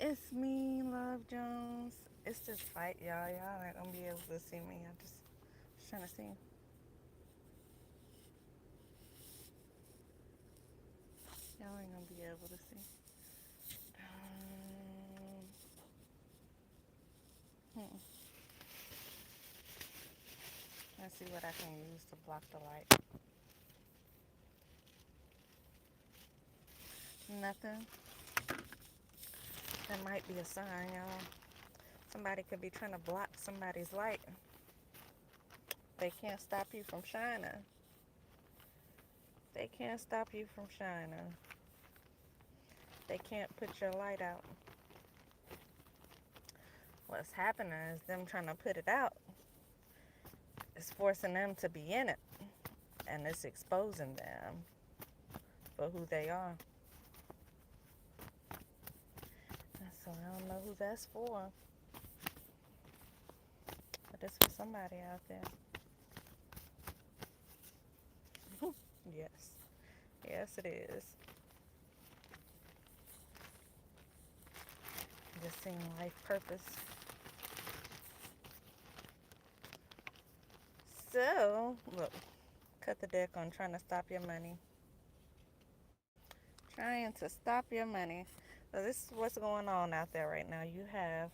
It's me, Love Jones. It's this fight, y'all. Y'all ain't gonna be able to see me. I'm just trying to see. Y'all ain't gonna be able to see. Hmm. Let's see what I can use to block the light. Nothing. That might be a sign, y'all. Somebody could be trying to block somebody's light. They can't stop you from shining. They can't stop you from shining. They can't put your light out. What's happening is them trying to put it out. It's forcing them to be in it. And it's exposing them for who they are. And so I don't know who that's for. But it's for somebody out there. Yes. Yes, it is. Just seeing life purpose. So, look, cut the deck on trying to stop your money. Trying to stop your money. So this is what's going on out there right now. You have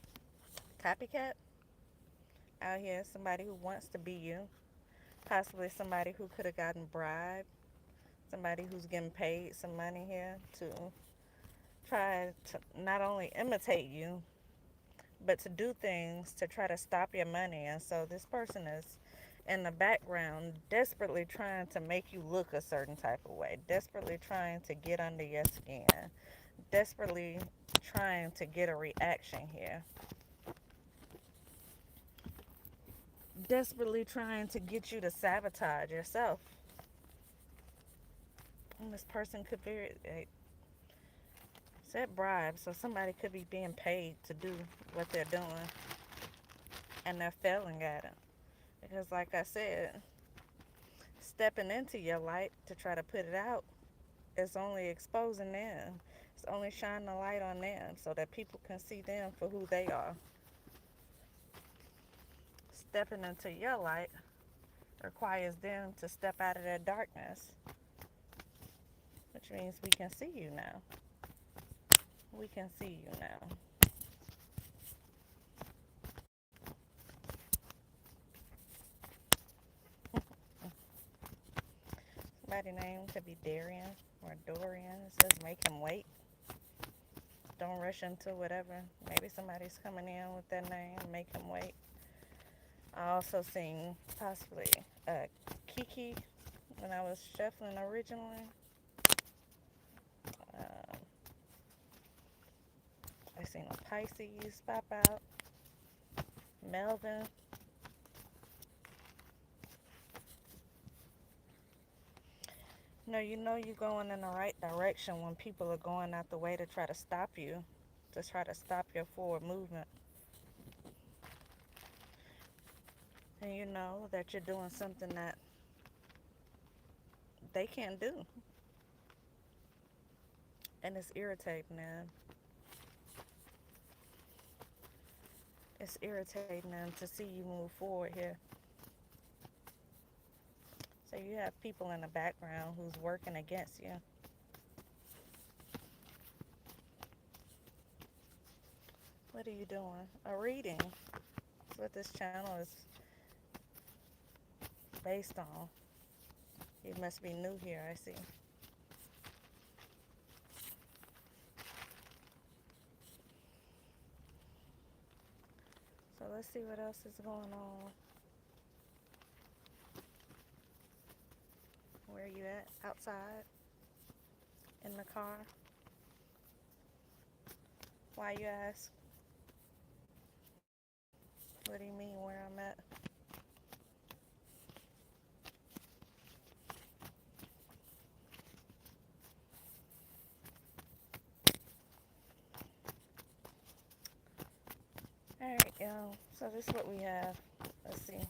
copycat out here, somebody who wants to be you, possibly somebody who could have gotten bribed, somebody who's getting paid some money here to try to not only imitate you, but to do things to try to stop your money. And so this person is in the background desperately trying to make you look a certain type of way, desperately trying to get under your skin, desperately trying to get a reaction here, desperately trying to get you to sabotage yourself. And this person could be set bribe, so somebody could be being paid to do what they're doing, and they're failing at it. Because, like I said, stepping into your light to try to put it out is only exposing them. It's only shining a light on them so that people can see them for who they are. Stepping into your light requires them to step out of their darkness, which means we can see you now. We can see you now. Somebody's name could be Darian or Dorian. It says make him wait. Don't rush into whatever. Maybe somebody's coming in with that name. Make him wait. I also seen possibly Kiki when I was shuffling originally. Um, I seen a Pisces pop out. Melvin. You know you're going in the right direction when people are going out the way to try to stop you, to try to stop your forward movement. And you know that you're doing something that they can't do. And it's irritating them. It's irritating them to see you move forward here. So you have people in the background who's working against you. What are you doing? A reading. That's what this channel is based on. You must be new here, I see. So let's see what else is going on. Where are you at? Outside? In the car? Why you ask? What do you mean where I'm at? Alright, y'all. So this is what we have. Let's see.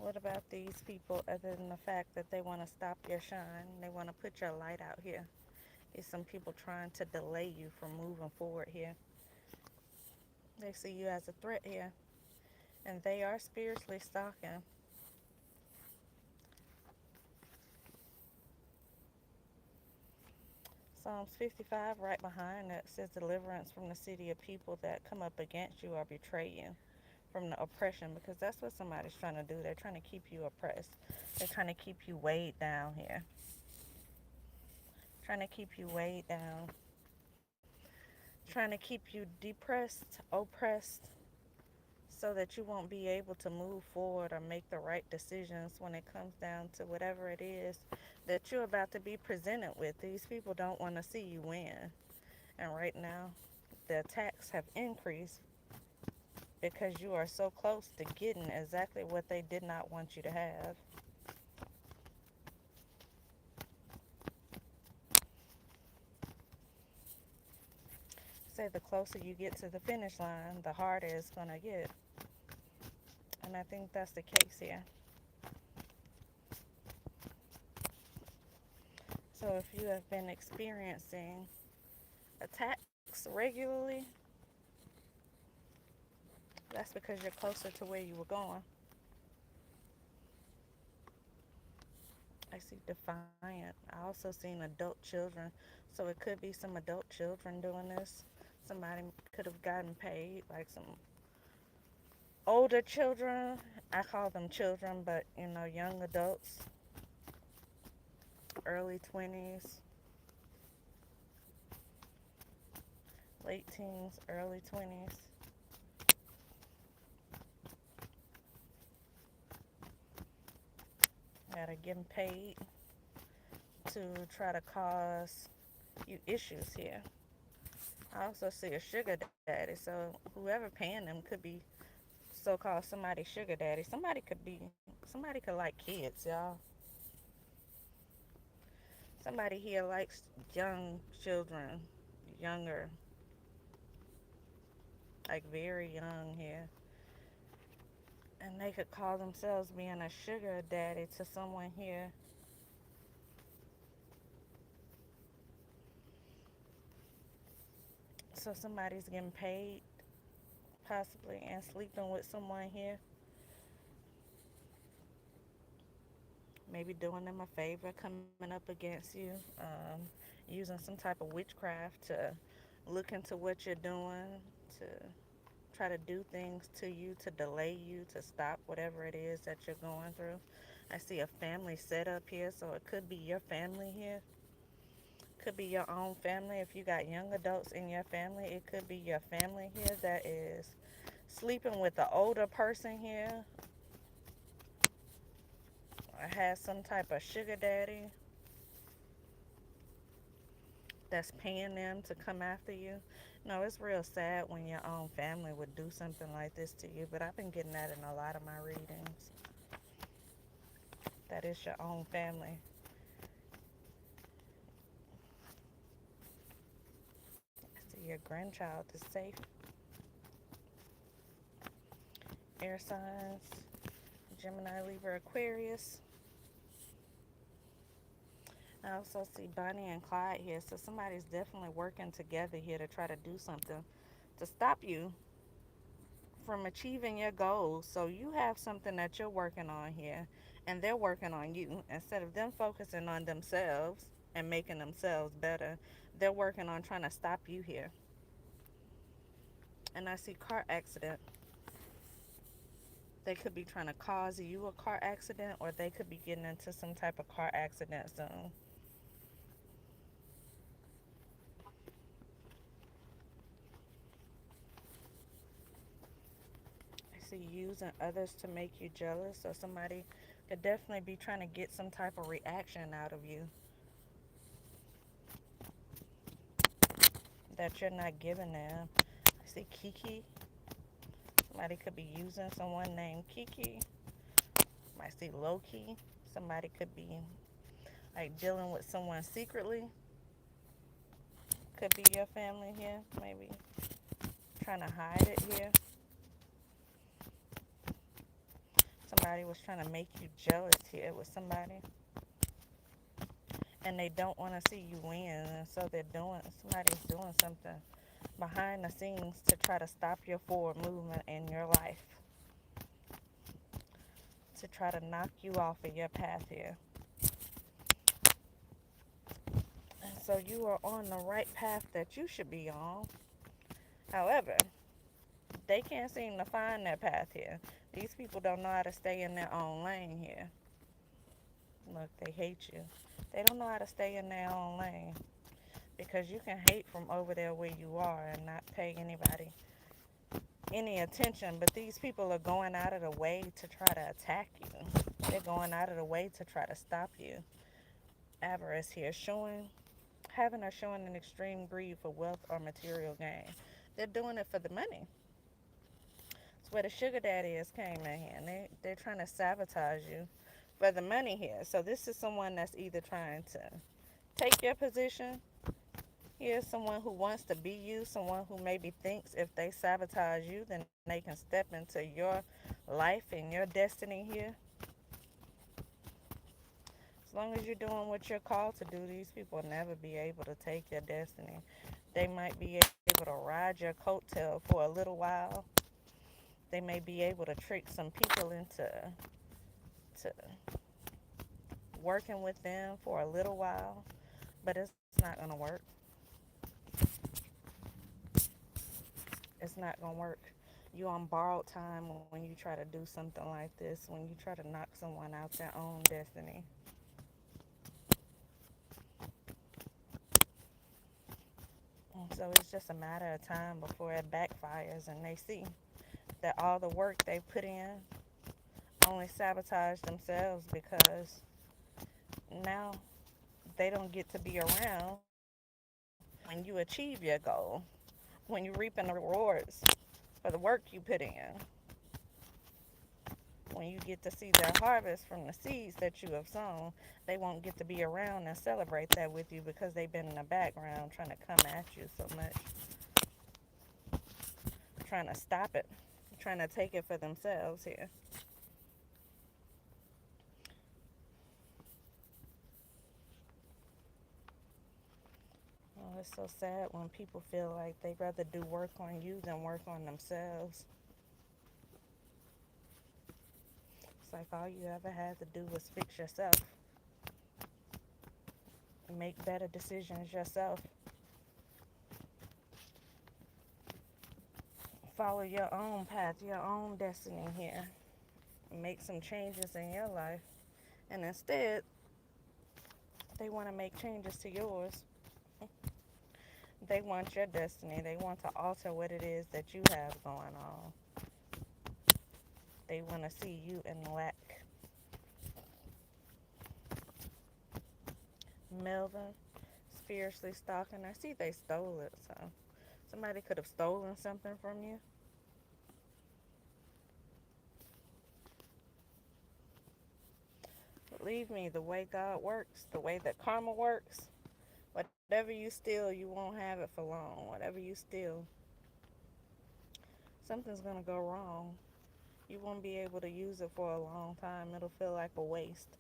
What about these people other than the fact that they want to stop your shine? They want to put your light out here. It's some people trying to delay you from moving forward here. They see you as a threat here. And they are spiritually stalking. Psalms 55 right behind that says deliverance from the city of people that come up against you or betray you from the oppression, because that's what somebody's trying to do. They're trying to keep you oppressed. They're trying to keep you weighed down here. Trying to keep you weighed down. Trying to keep you depressed, oppressed, so that you won't be able to move forward or make the right decisions when it comes down to whatever it is that you're about to be presented with. These people don't want to see you win. And right now, the attacks have increased because you are so close to getting exactly what they did not want you to have. Say the closer you get to the finish line, the harder it's going to get. And I think that's the case here. So if you have been experiencing attacks regularly, that's because you're closer to where you were going. I see defiant. I also seen adult children. So it could be some adult children doing this. Somebody could have gotten paid, like some older children. I call them children, but young adults, early 20s, late teens, early 20s. That are getting paid to try to cause you issues here. I also see a sugar daddy, so whoever paying them could be so-called somebody's sugar daddy. Somebody could like kids, y'all. Somebody here likes young children, younger, like very young here. And they could call themselves being a sugar daddy to someone here. So somebody's getting paid, possibly, and sleeping with someone here. Maybe doing them a favor, coming up against you, using some type of witchcraft to look into what you're doing, to try to do things to you, to delay you, to stop whatever it is that you're going through. I see a family setup here, so it could be your family here. Could be your own family. If you got young adults in your family, it could be your family here that is sleeping with the older person here. Or has some type of sugar daddy that's paying them to come after you. No, it's real sad when your own family would do something like this to you, but I've been getting that in a lot of my readings. That is your own family. I see your grandchild is safe. Air signs, Gemini, Libra, Aquarius. I also see Bonnie and Clyde here, so somebody's definitely working together here to try to do something to stop you from achieving your goals. So you have something that you're working on here, and they're working on you. Instead of them focusing on themselves and making themselves better, they're working on trying to stop you here. And I see car accident. They could be trying to cause you a car accident, or they could be getting into some type of car accident soon. I see using others to make you jealous, or somebody could definitely be trying to get some type of reaction out of you that you're not giving them. I see Kiki. Somebody could be using someone named Kiki. I see Loki. Somebody could be like dealing with someone secretly. Could be your family here, maybe trying to hide it here. Somebody was trying to make you jealous here with somebody. and they don't want to see you win, and so somebody's doing something behind the scenes to try to stop your forward movement in your life, to try to knock you off of your path here. And so you are on the right path that you should be on. However, they can't seem to find their path here. These people don't know how to stay in their own lane here. Look, they hate you. They don't know how to stay in their own lane, because you can hate from over there where you are and not pay anybody any attention, but these people are going out of the way to try to attack you. They're going out of the way to try to stop you. Avarice here, showing an extreme greed for wealth or material gain. They're doing it for the money. It's where the sugar daddy is came in here. And they're trying to sabotage you for the money here. So this is someone that's either trying to take your position. Here's someone who wants to be you, someone who maybe thinks if they sabotage you, then they can step into your life and your destiny here. As long as you're doing what you're called to do, these people will never be able to take your destiny. They might be able to ride your coattail for a little while. They may be able to trick some people into to working with them for a little while, but it's not going to work. It's not going to work. You on borrowed time when you try to do something like this, when you try to knock someone out their own destiny. And so it's just a matter of time before it backfires and they see that all the work they put in only sabotage themselves, because now they don't get to be around when you achieve your goal, when you're reaping the rewards for the work you put in, when you get to see their harvest from the seeds that you have sown. They won't get to be around and celebrate that with you because they've been in the background trying to come at you so much, trying to stop it, trying to take it for themselves here. Oh, it's so sad when people feel like they'd rather do work on you than work on themselves. It's like all you ever had to do was fix yourself, make better decisions yourself, follow your own path, your own destiny here, make some changes in your life. And instead, they want to make changes to yours. They want your destiny. They want to alter what it is that you have going on. They want to see you in lack. Melvin, fiercely stalking. I see they stole it, so somebody could have stolen something from you. Believe me, the way God works, the way that karma works, whatever you steal, you won't have it for long. Whatever you steal, something's going to go wrong. You won't be able to use it for a long time. It'll feel like a waste.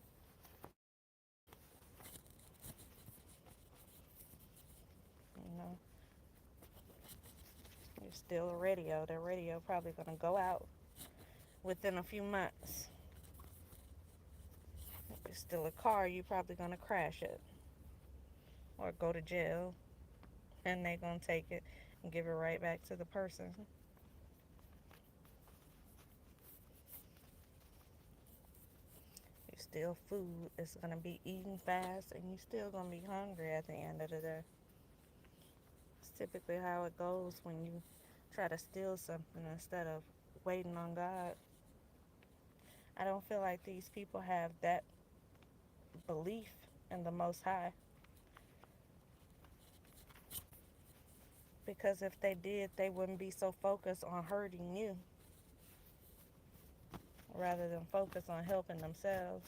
You know, you steal a radio. The radio probably going to go out within a few months. If you steal a car, you probably going to crash it or go to jail, and they're going to take it and give it right back to the person. You steal food, it's going to be eaten fast, and you're still going to be hungry at the end of the day. It's typically how it goes when you try to steal something instead of waiting on God. I don't feel like these people have that belief in the Most High, because if they did, they wouldn't be so focused on hurting you rather than focus on helping themselves.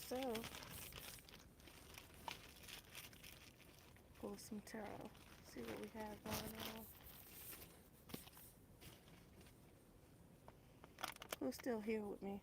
So go. Pull some tarot. See what we have going on. Who's still here with me?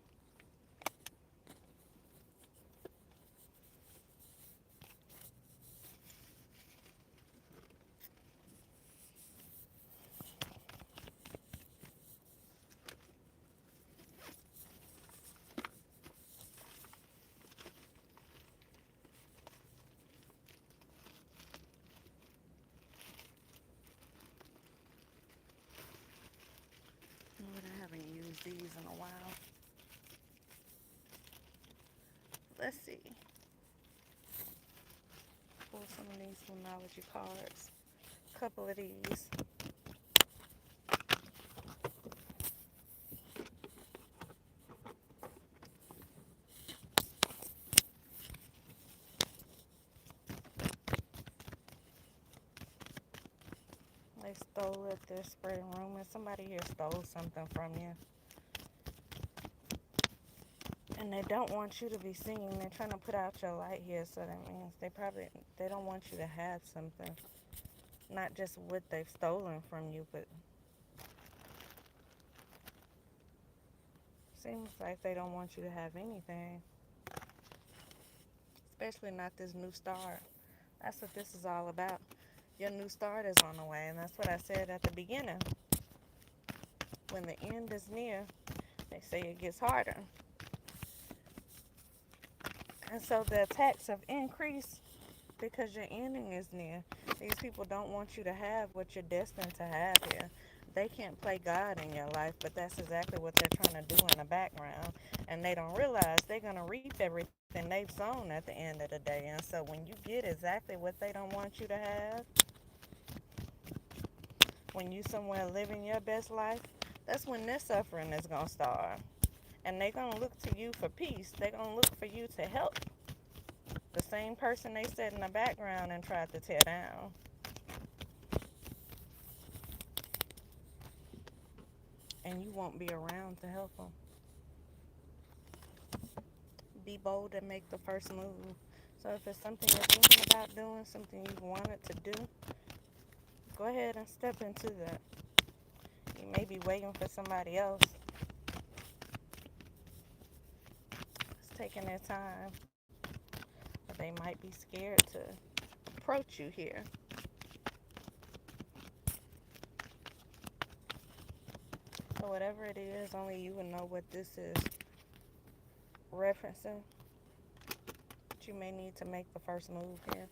Lord, I haven't used these in a while. Let's see. Pull some of these numerology cards. A couple of these. They stole at their spreading rumors. Somebody here stole something from you. And they don't want you to be seen. They're trying to put out your light here, so that means they don't want you to have something. Not just what they've stolen from you, but seems like they don't want you to have anything. Especially not this new start. That's what this is all about. Your new start is on the way, and that's what I said at the beginning. When the end is near, they say it gets harder. And so the attacks have increased because your ending is near. These people don't want you to have what you're destined to have here. They can't play God in your life, but that's exactly what they're trying to do in the background. And they don't realize they're going to reap everything they've sown at the end of the day. And so when you get exactly what they don't want you to have, when you somewhere living your best life, that's when their suffering is going to start. And they're going to look to you for peace. They're going to look for you to help the same person they set in the background and tried to tear down. And you won't be around to help them. Be bold and make the first move. So if it's something you're thinking about doing, something you wanted to do, go ahead and step into that. You may be waiting for somebody else. It's taking their time. But they might be scared to approach you here. So whatever it is, only you will know what this is referencing. But you may need to make the first move here.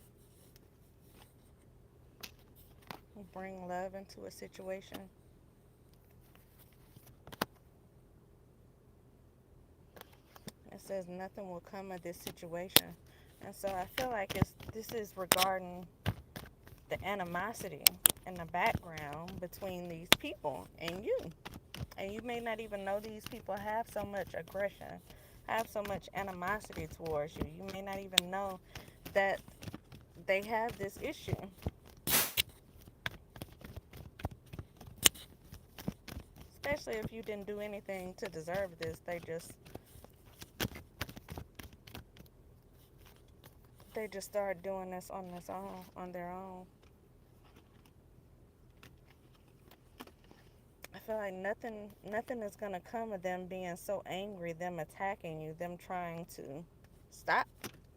Bring love into a situation. It says nothing will come of this situation. And so I feel like this is regarding the animosity in the background between these people and you. And you may not even know these people have so much aggression, have so much animosity towards you. You may not even know that they have this issue. Especially if you didn't do anything to deserve this. They just start doing this on their own. I feel like nothing is gonna come of them being so angry, them attacking you, them trying to stop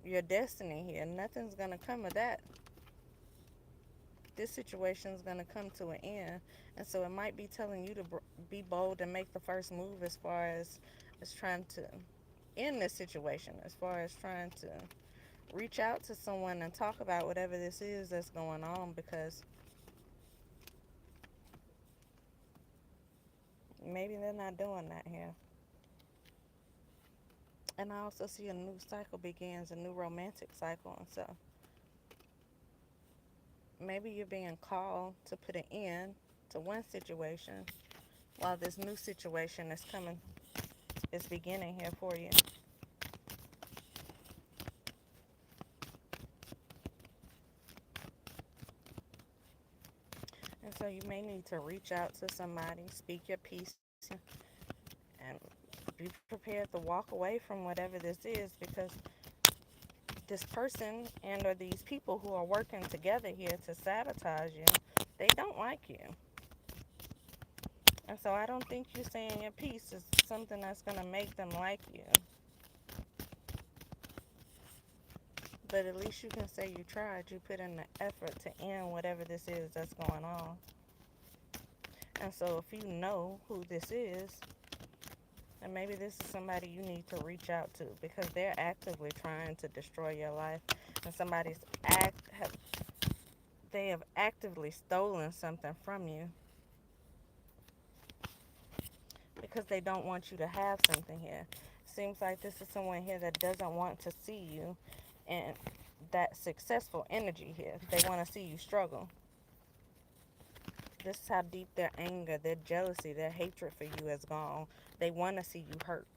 your destiny here. Nothing's gonna come of that. This situation is gonna come to an end, and so it might be telling you to be bold and make the first move as far as trying to end this situation, as far as trying to reach out to someone and talk about whatever this is that's going on, because maybe they're not doing that here. And I also see a new cycle begins, a new romantic cycle. And so maybe you're being called to put an end to one situation while this new situation is beginning here for you. And so you may need to reach out to somebody, speak your piece, and be prepared to walk away from whatever this is, because this person and or these people who are working together here to sabotage you, they don't like you. And so I don't think you saying your piece is something that's going to make them like you. But at least you can say you tried. You put in the effort to end whatever this is that's going on. And so if you know who this is, then maybe this is somebody you need to reach out to, because they're actively trying to destroy your life. And they have actively stolen something from you because they don't want you to have something here. Seems like this is someone here that doesn't want to see you in that successful energy here. They want to see you struggle. This is how deep their anger, their jealousy, their hatred for you has gone. They want to see you hurt.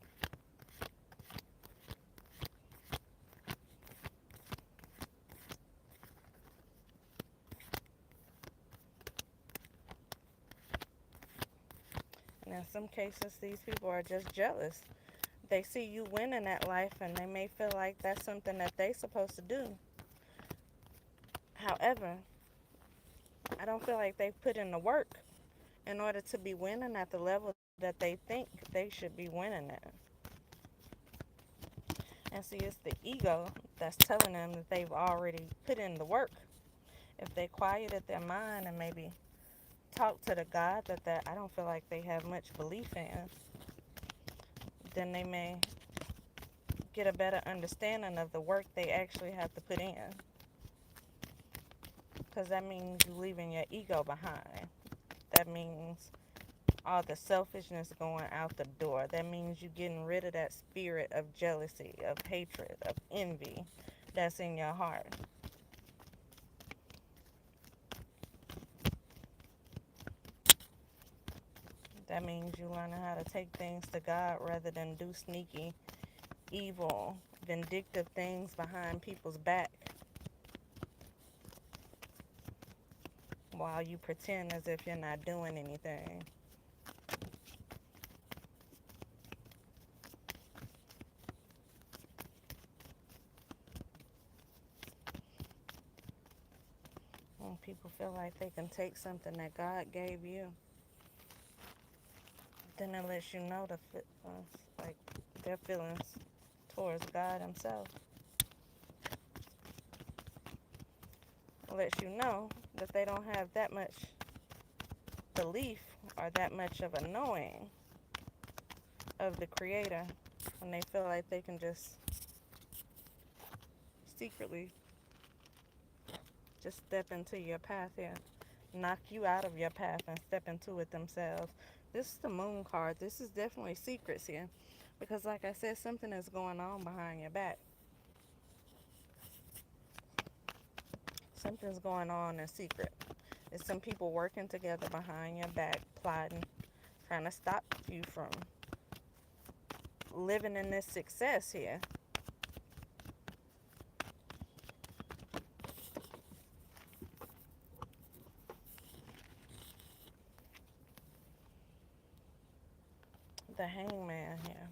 And in some cases, these people are just jealous. They see you winning at life and they may feel like that's something that they're supposed to do. However, I don't feel like they've put in the work in order to be winning at the level that they think they should be winning at. And see, it's the ego that's telling them that they've already put in the work. If they quieted their mind and maybe talk to the God that I don't feel like they have much belief in, then they may get a better understanding of the work they actually have to put in. Because that means you leaving your ego behind. That means all the selfishness going out the door. That means you getting rid of that spirit of jealousy, of hatred, of envy that's in your heart. That means you learning how to take things to God rather than do sneaky, evil, vindictive things behind people's back while you pretend as if you're not doing anything. When people feel like they can take something that God gave you, then it lets you know like their feelings towards God Himself. It lets you know that they don't have that much belief or that much of a knowing of the Creator when they feel like they can just secretly just step into your path here, knock you out of your path and step into it themselves. This is the Moon card. This is definitely secrets here, because like I said, something is going on behind your back. Something's going on in secret. It's some people working together behind your back, plotting, trying to stop you from living in this success here. The Hangman here.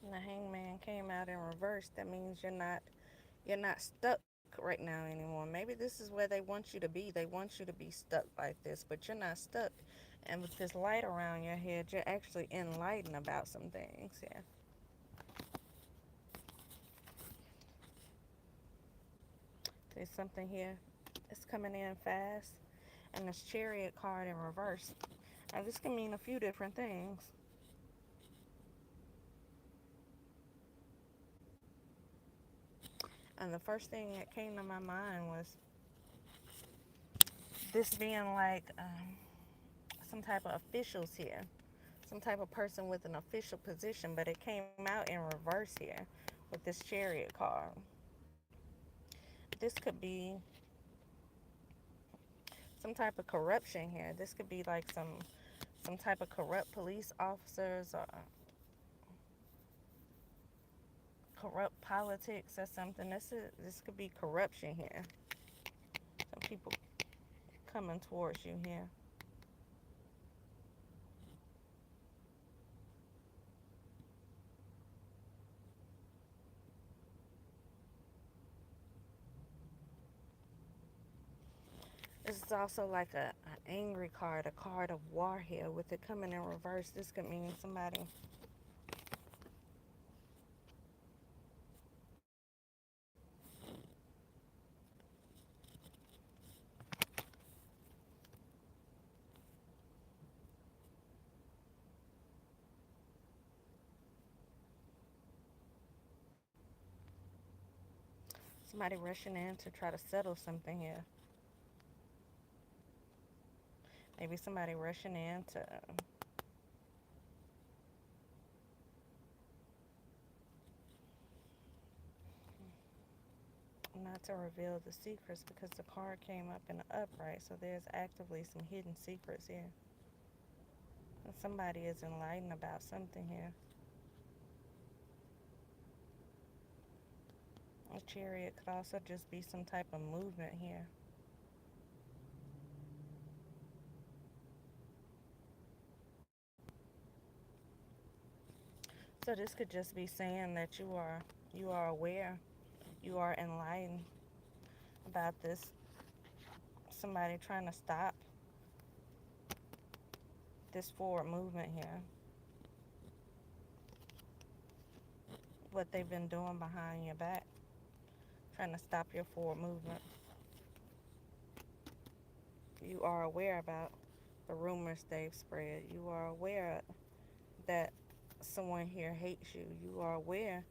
And the Hangman came out in reverse. That means you're not stuck right now anymore. Maybe this is where they want you to be. They want you to be stuck like this, but you're not stuck. And with this light around your head, you're actually enlightened about some things. Yeah. There's something here. It's coming in fast. And this Chariot card in reverse. Now, this can mean a few different things. And the first thing that came to my mind was this being like some type of officials here. Some type of person with an official position, but it came out in reverse here with this Chariot card. This could be some type of corruption here. This could be like some type of corrupt police officers or corrupt politics or something. This could be corruption here. Some people coming towards you here. This is also like a angry card, a card of war here. With it coming in reverse, this could mean somebody rushing in to try to settle something here. Maybe somebody rushing in to not to reveal the secrets because the card came up in the upright. So there's actively some hidden secrets here. And somebody is enlightened about something here. A chariot could also just be some type of movement here. So this could just be saying that you are aware, you are enlightened about this. Somebody trying to stop this forward movement here. What they've been doing behind your back, trying to stop your forward movement. You are aware about the rumors they've spread. You are aware that someone here hates you. You are aware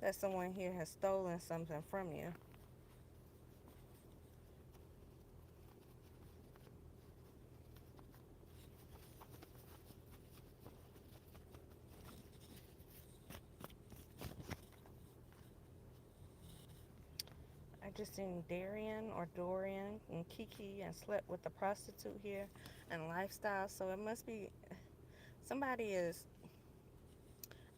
that someone here has stolen something from you. I just seen Darian or Dorian and Kiki and slept with a prostitute here and lifestyle. So it must be somebody is,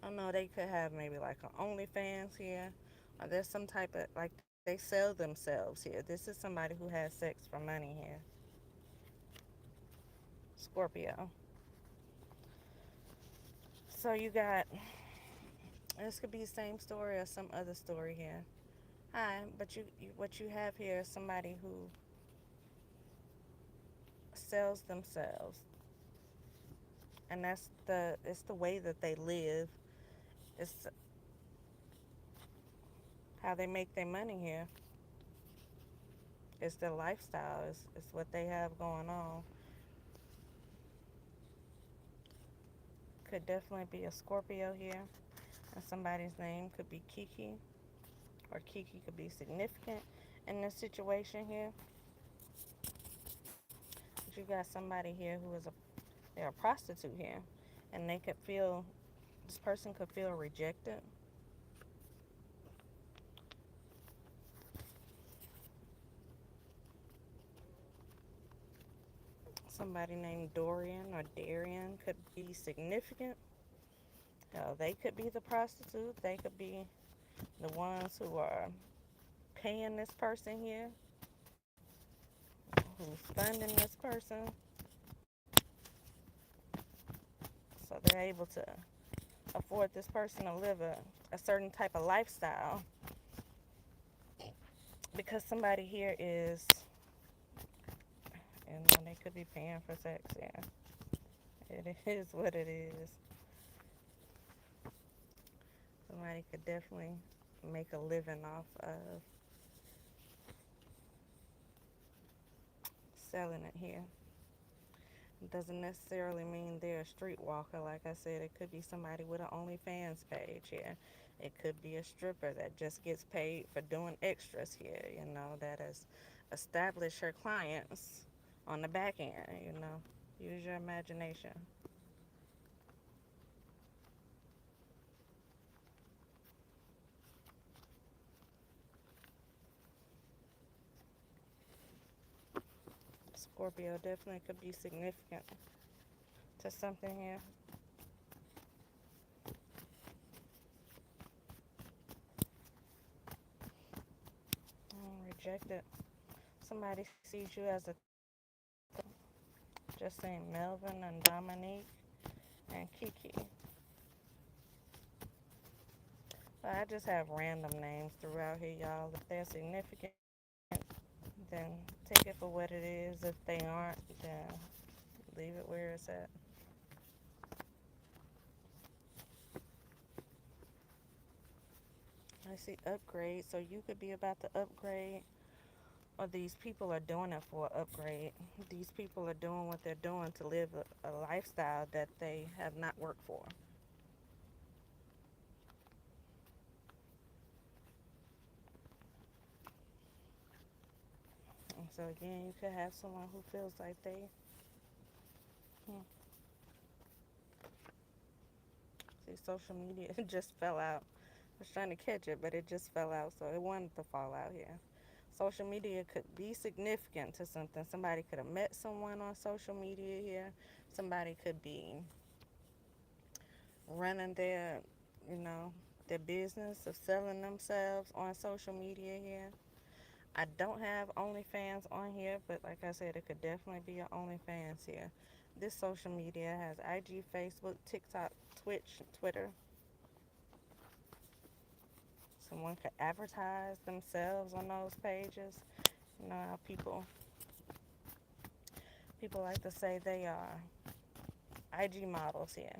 I don't know, they could have maybe like an OnlyFans here, or there's some type of, like, they sell themselves here. This is somebody who has sex for money here. Scorpio. So you got, this could be the same story or some other story here. Hi, but what you have here is somebody who sells themselves, and it's the way that they live. It's how they make their money here. It's their lifestyle. It's what they have going on. Could definitely be a Scorpio here, and somebody's name could be Kiki, or Kiki could be significant in this situation here. But you got somebody here who is they're a prostitute here, and this person could feel rejected. Somebody named Dorian or Darian could be significant. They could be the prostitute. They could be the ones who are paying this person here, who's funding this person. So they're able to afford this person to live a certain type of lifestyle. Because somebody here is, and they could be paying for sex, yeah. It is what it is. Somebody could definitely make a living off of selling it here. It doesn't necessarily mean they're a streetwalker. Like I said, it could be somebody with an OnlyFans page here. It could be a stripper that just gets paid for doing extras here, that has established her clients on the back end. Use your imagination. Scorpio definitely could be significant to something here. Rejected. Somebody sees you as a, just saying Melvin and Dominique and Kiki. But I just have random names throughout here, y'all. If they're significant, then take it for what it is. If they aren't, then leave it where it's at. I see upgrade, so you could be about to upgrade, or these people are doing it for an upgrade. These people are doing what they're doing to live a lifestyle that they have not worked for. And so again, you could have someone who feels like they, hmm, see, social media just fell out. I was trying to catch it, but it just fell out, so it wanted to fall out here. Social media could be significant to something. Somebody could have met someone on social media here. Somebody could be running you know, their business of selling themselves on social media here. I don't have OnlyFans on here, but like I said, it could definitely be an OnlyFans here. This social media has IG, Facebook, TikTok, Twitch, Twitter. Someone could advertise themselves on those pages. You know how people like to say they are IG models here,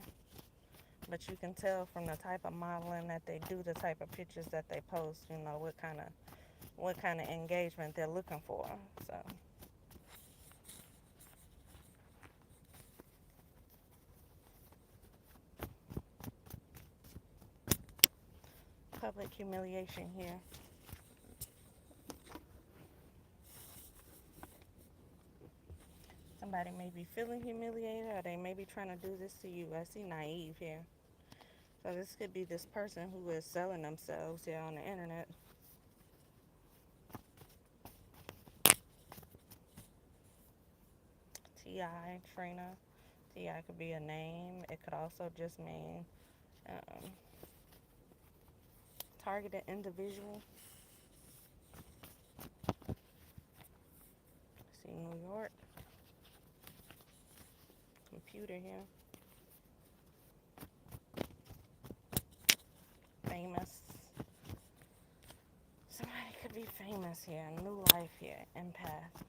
but you can tell from the type of modeling that they do, the type of pictures that they post, you know, what kind of engagement they're looking for. So public humiliation here. Somebody may be feeling humiliated, or they may be trying to do this to you. I see naive here. So this could be this person who is selling themselves here on the internet. T.I., Trina. T.I. could be a name. It could also just mean um, targeted individual. See New York. Computer here. Famous. Somebody could be famous here. New life here. Empath.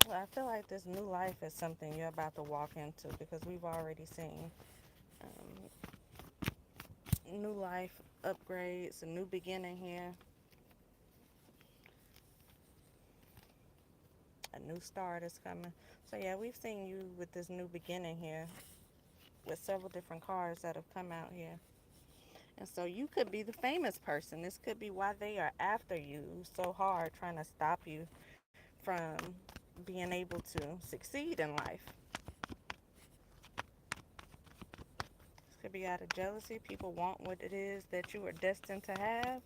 Well, I feel like this new life is something you're about to walk into, because we've already seen new life upgrades, a new beginning here, a new start is coming. So yeah, we've seen you with this new beginning here with several different cards that have come out here. And so you could be the famous person. This could be why they are after you so hard, trying to stop you from being able to succeed in life. This could be out of jealousy. People want what it is that you are destined to have.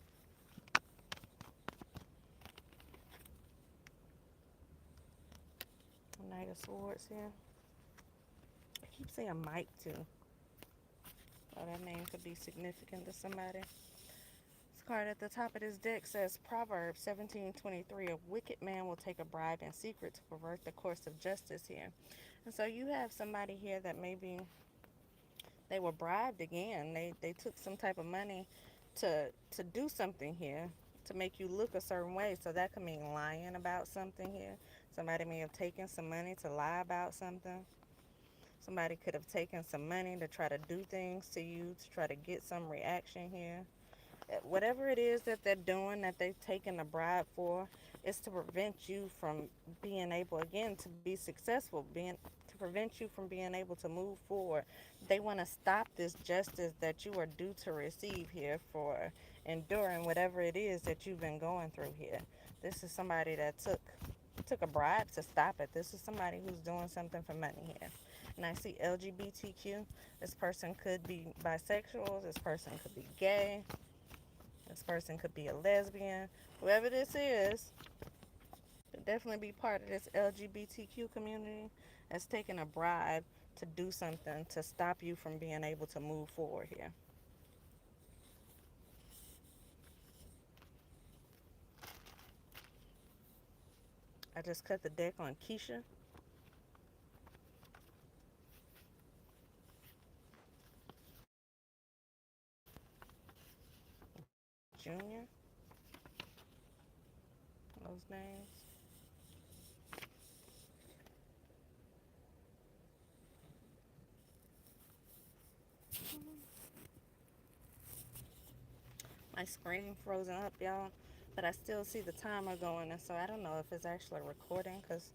Knight of Swords here. I keep saying Mike too. Oh, that name could be significant to somebody. This card at the top of this deck says Proverbs 17:23. A wicked man will take a bribe in secret to pervert the course of justice here. And so you have somebody here that maybe they were bribed again. They took some type of money to do something here, to make you look a certain way. So that could mean lying about something here. Somebody may have taken some money to lie about something. Somebody could have taken some money to try to do things to you, to try to get some reaction here. Whatever it is that they're doing, that they've taken a bribe for, is to prevent you from being able, again, to be successful, to prevent you from being able to move forward. They want to stop this justice that you are due to receive here for enduring whatever it is that you've been going through here. This is somebody that took a bribe to stop it. This is somebody who's doing something for money here. And I see LGBTQ. This person could be bisexual. This person could be gay. This person could be a lesbian. Whoever this is, could definitely be part of this LGBTQ community that's taking a bribe to do something to stop you from being able to move forward here. I just cut the deck on Keisha. Jr., those names. My screen frozen up, y'all, but I still see the timer going, and so I don't know if it's actually recording, because,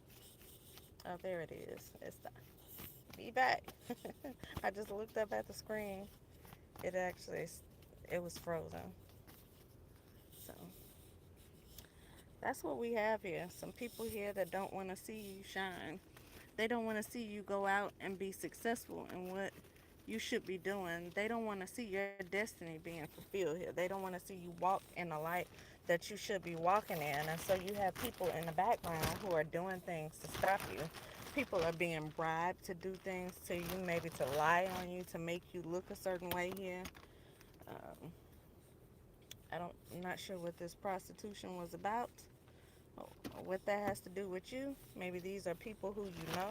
oh, there it is. It's the, be back. I just looked up at the screen. It actually, it was frozen. So that's what we have here. Some people here that don't want to see you shine. They don't want to see you go out and be successful in what you should be doing. They don't want to see your destiny being fulfilled here. They don't want to see you walk in the light that you should be walking in. And so you have people in the background who are doing things to stop you. People are being bribed to do things to you, maybe to lie on you, to make you look a certain way here. Um, I'm not sure what this prostitution was about, or what that has to do with you. Maybe these are people who you know.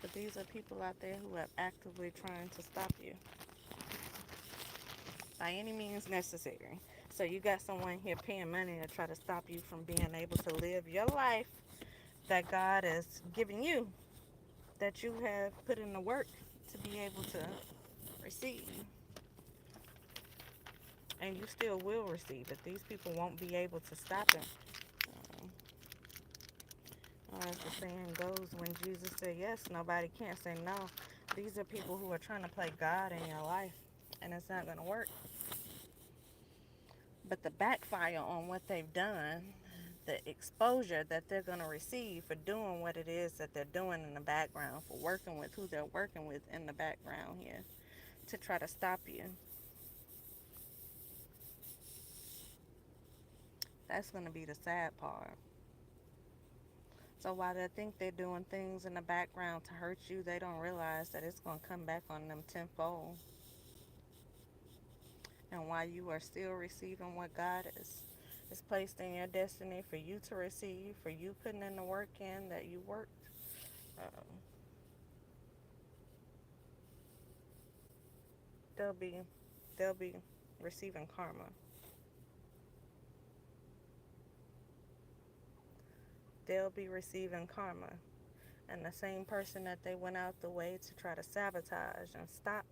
But these are people out there who are actively trying to stop you by any means necessary. So you got someone here paying money to try to stop you from being able to live your life that God has given you, that you have put in the work to be able to receive. And you still will receive it. These people won't be able to stop it. Um, as the saying goes, when Jesus said yes, nobody can say no. These are people who are trying to play God in your life, and it's not going to work. But the backfire on what they've done, the exposure that they're going to receive for doing what it is that they're doing in the background, for working with who they're working with in the background here to try to stop you, that's going to be the sad part. So while they think they're doing things in the background to hurt you, they don't realize that it's going to come back on them tenfold. And while you are still receiving what God is placed in your destiny for you to receive, for you putting in the work in that you worked, um, they'll be they'll be receiving karma. They'll be receiving karma. And the same person that they went out the way to try to sabotage and stop,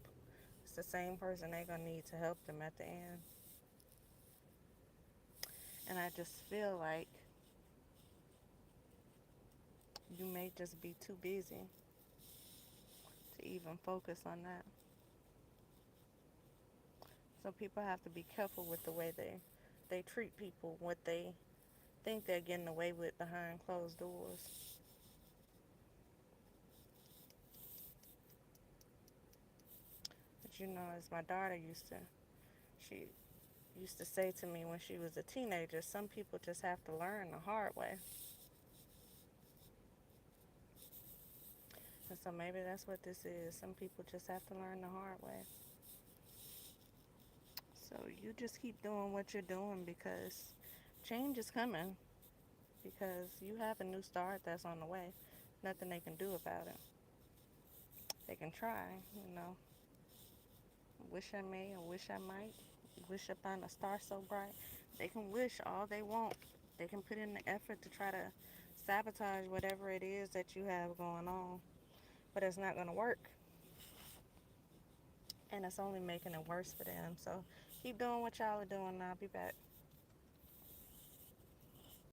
it's the same person they're gonna need to help them at the end. And I just feel like you may just be too busy to even focus on that. So people have to be careful with the way they treat people, what they think they're getting away with behind closed doors. But you know, as my daughter she used to say to me when she was a teenager, some people just have to learn the hard way. And so maybe that's what this is. Some people just have to learn the hard way. So you just keep doing what you're doing, because change is coming, because you have a new start that's on the way. Nothing they can do about it. They can try, you know. Wish I may, or wish I might. Wish upon a star so bright. They can wish all they want. They can put in the effort to try to sabotage whatever it is that you have going on. But it's not going to work. And it's only making it worse for them. So keep doing what y'all are doing, and I'll be back.